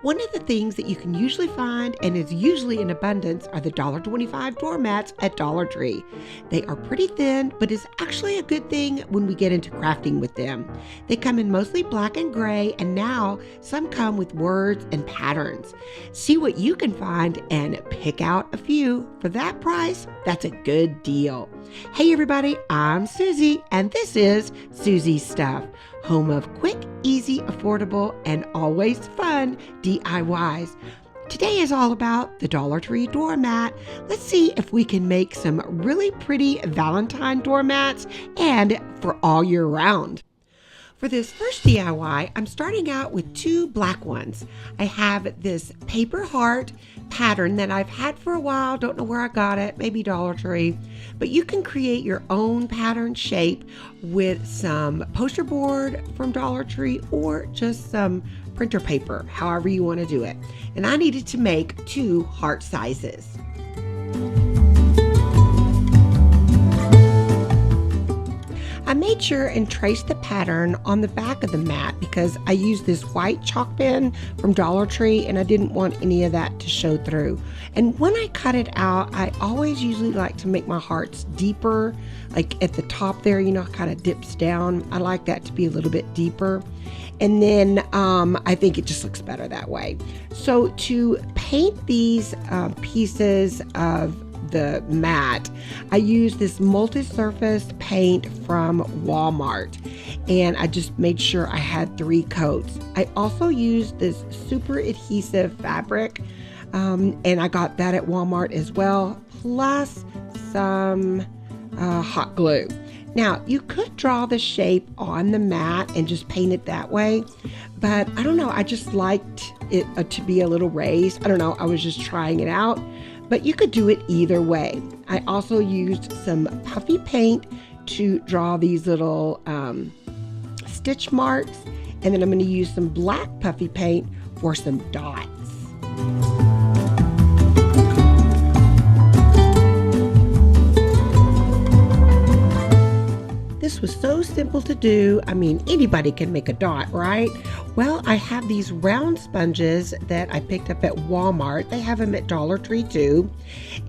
One of the things that you can usually find and is usually in abundance are the $1.25 doormats at Dollar Tree. They are pretty thin, but it's actually a good thing when we get into crafting with them. They come in mostly black and gray, and now some come with words and patterns. See what you can find and pick out a few. For that price, that's a good deal. Hey everybody, I'm Susie, and this is Susie's Stuff, home of quick, easy, affordable, and always fun DIYs. Today is all about the Dollar Tree doormat. Let's see if we can make some really pretty Valentine doormats and for all year round. For this first DIY, I'm starting out with two black ones. I have this paper heart pattern that I've had for a while. Don't know where I got it, maybe Dollar Tree. But you can create your own pattern shape with some poster board from Dollar Tree or just some printer paper, however you want to do it. And I needed to make two heart sizes. I made sure and traced the pattern on the back of the mat because I used this white chalk pen from Dollar Tree and I didn't want any of that to show through. And when I cut it out, I always usually like to make my hearts deeper, like at the top there, you know, kind of dips down. I like that to be a little bit deeper. And then I think it just looks better that way. So to paint these pieces of the mat, I used this multi-surface paint from Walmart, and I just made sure I had 3 coats. I also used this super adhesive fabric, and I got that at Walmart as well, plus some hot glue. Now, you could draw the shape on the mat and just paint it that way, but I don't know, I just liked it to be a little raised. I don't know, I was just trying it out. But you could do it either way. I also used some puffy paint to draw these little stitch marks. And then I'm going to use some black puffy paint for some dots. This was so simple to do. I mean, anybody can make a dot, right? Well, I have these round sponges that I picked up at Walmart. They have them at Dollar Tree too.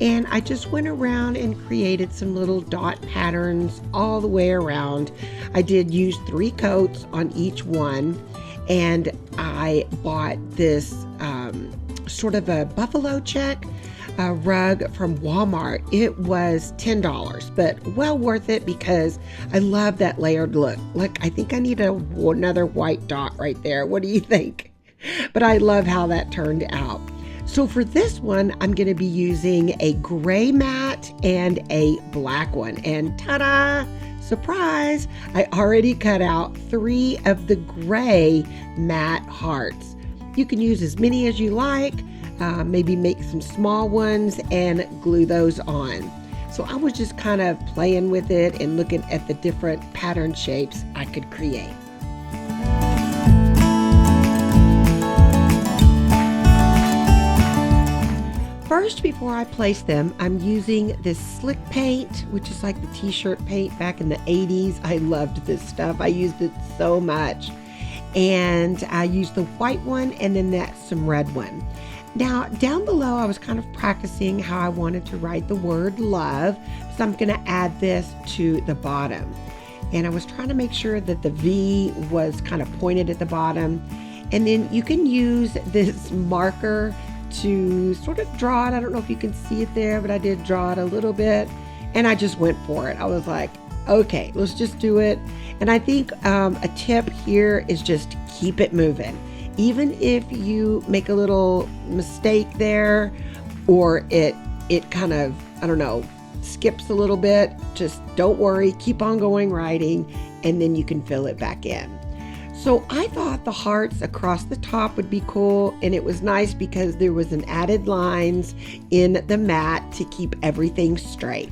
And I just went around and created some little dot patterns all the way around. I did use 3 coats on each one. And I bought this sort of a buffalo check rug from Walmart. It was $10, but well worth it because I love that layered look. Look, I think I need another white dot right there. What do you think? But I love how that turned out. So for this one, I'm going to be using a gray mat and a black one. And ta-da! Surprise! I already cut out 3 of the gray mat hearts. You can use as many as you like. Maybe make some small ones and glue those on. So I was just kind of playing with it and looking at the different pattern shapes I could create. First, before I place them, I'm using this slick paint, which is like the t-shirt paint back in the 80s. I loved this stuff. I used it so much. And I used the white one and then that's some red one. Now, down below, I was kind of practicing how I wanted to write the word love. So I'm going to add this to the bottom. And I was trying to make sure that the V was kind of pointed at the bottom. And then you can use this marker to sort of draw it. I don't know if you can see it there, but I did draw it a little bit. And I just went for it. I was like, okay, let's just do it. And I think a tip here is just keep it moving. Even if you make a little mistake there or it kind of, I don't know, skips a little bit, just don't worry, keep on going writing, and then you can fill it back in. So I thought the hearts across the top would be cool, and it was nice because there was an added lines in the mat to keep everything straight.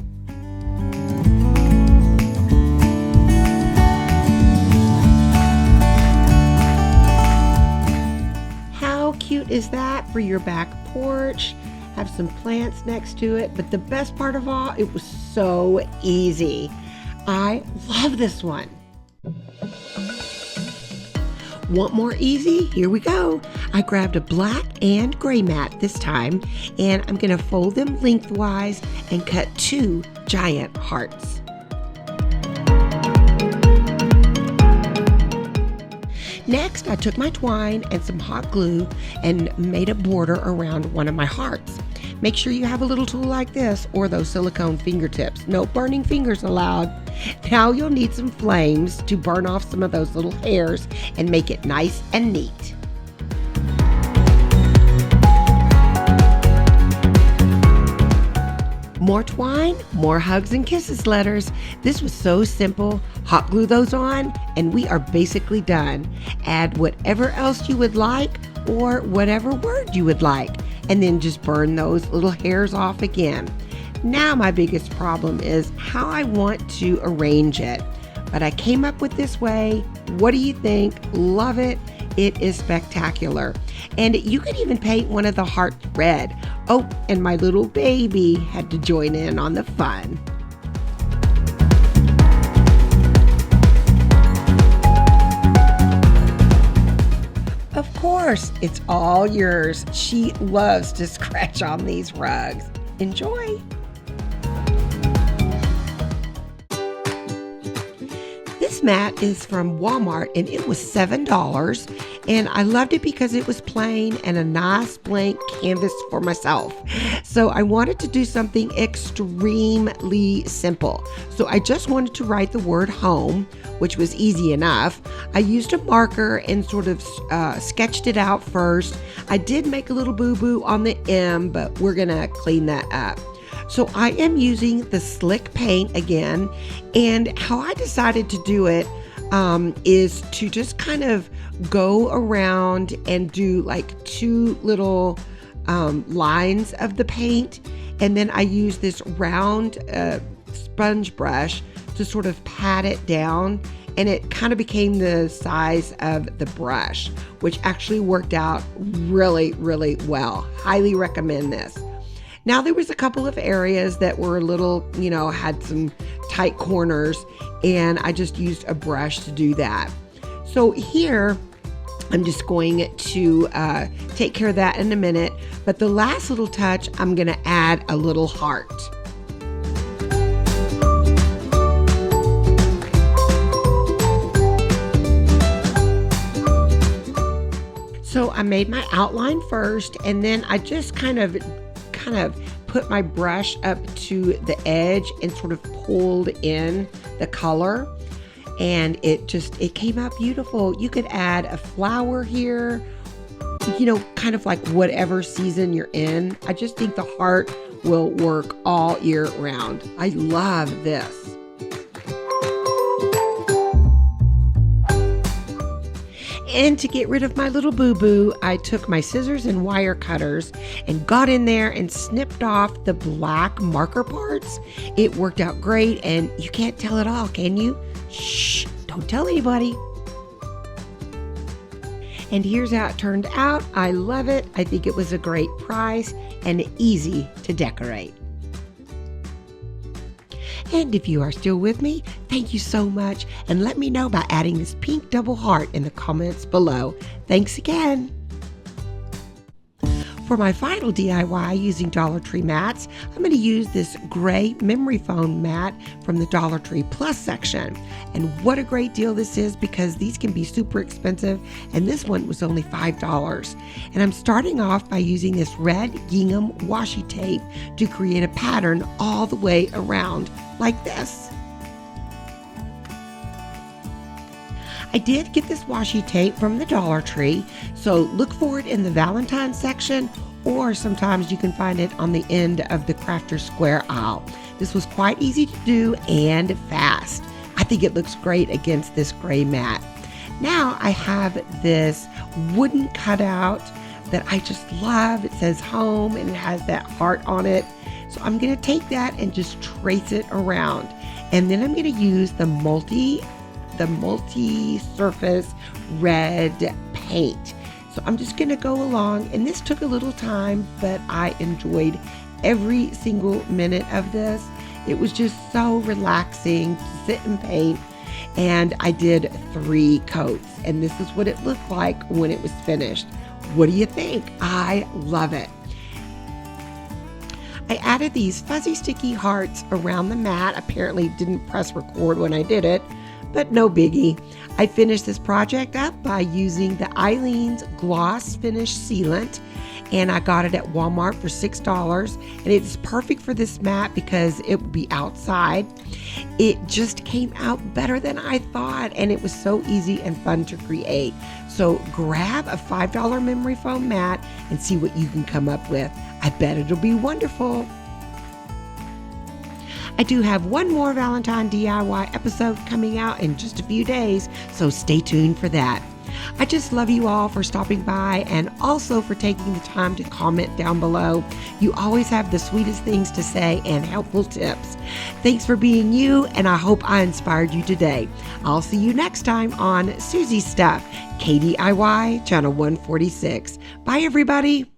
Cute is that for your back porch? Have some plants next to it, but the best part of all, it was so easy. I love this one. Want more easy? Here we go. I grabbed a black and gray mat this time, and I'm going to fold them lengthwise and cut 2 giant hearts. Next, I took my twine and some hot glue and made a border around one of my hearts. Make sure you have a little tool like this or those silicone fingertips. No burning fingers allowed. Now you'll need some flames to burn off some of those little hairs and make it nice and neat. More twine, more hugs and kisses letters. This was so simple. Hot glue those on and we are basically done. Add whatever else you would like or whatever word you would like, and then just burn those little hairs off again. Now my biggest problem is how I want to arrange it, but I came up with this way. What do you think? Love it. It is spectacular. And you could even paint one of the hearts red. Oh, and my little baby had to join in on the fun. Of course, it's all yours. She loves to scratch on these rugs. Enjoy. This mat is from Walmart and it was $7, and I loved it because it was plain and a nice blank canvas for myself. So I wanted to do something extremely simple. So I just wanted to write the word home, which was easy enough. I used a marker and sort of sketched it out first. I did make a little boo-boo on the M, but we're gonna clean that up. So I am using the slick paint again, and how I decided to do it is to just kind of go around and do like 2 little lines of the paint, and then I use this round sponge brush to sort of pat it down, and it kind of became the size of the brush, which actually worked out really, really well. Highly recommend this. Now there was a couple of areas that were a little, had some tight corners, and I just used a brush to do that. So here, I'm just going to take care of that in a minute. But the last little touch, I'm going to add a little heart. So I made my outline first, and then I just kind of put my brush up to the edge and sort of pulled in the color, and it came out beautiful. You could add a flower here, kind of like whatever season you're in. I just think the heart will work all year round. I love this. And to get rid of my little boo-boo, I took my scissors and wire cutters and got in there and snipped off the black marker parts. It worked out great, and you can't tell at all, can you? Shh, don't tell anybody. And here's how it turned out. I love it. I think it was a great price and easy to decorate. And if you are still with me, thank you so much, and let me know by adding this pink double heart in the comments below. Thanks again. For my final DIY using Dollar Tree mats, I'm going to use this gray memory foam mat from the Dollar Tree Plus section. And what a great deal this is, because these can be super expensive, and this one was only $5. And I'm starting off by using this red gingham washi tape to create a pattern all the way around like this. I did get this washi tape from the Dollar Tree, so look for it in the Valentine section, or sometimes you can find it on the end of the Crafter's Square aisle. This was quite easy to do and fast. I think it looks great against this gray mat. Now I have this wooden cutout that I just love. It says home and it has that heart on it. So I'm going to take that and just trace it around. And then I'm going to use the multi-surface red paint. So I'm just going to go along, and this took a little time, but I enjoyed every single minute of this. It was just so relaxing to sit and paint. and I did 3 coats, and this is what it looked like when it was finished. What do you think? I love it. I added these fuzzy sticky hearts around the mat. Apparently didn't press record when I did it, but no biggie. I finished this project up by using the Eileen's Gloss Finish Sealant, and I got it at Walmart for $6, and it's perfect for this mat because it will be outside. It just came out better than I thought, and it was so easy and fun to create. So grab a $5 memory foam mat and see what you can come up with. I bet it'll be wonderful. I do have one more Valentine DIY episode coming out in just a few days, so stay tuned for that. I just love you all for stopping by and also for taking the time to comment down below. You always have the sweetest things to say and helpful tips. Thanks for being you, and I hope I inspired you today. I'll see you next time on Susie's Stuff, KDIY Channel 146. Bye, everybody.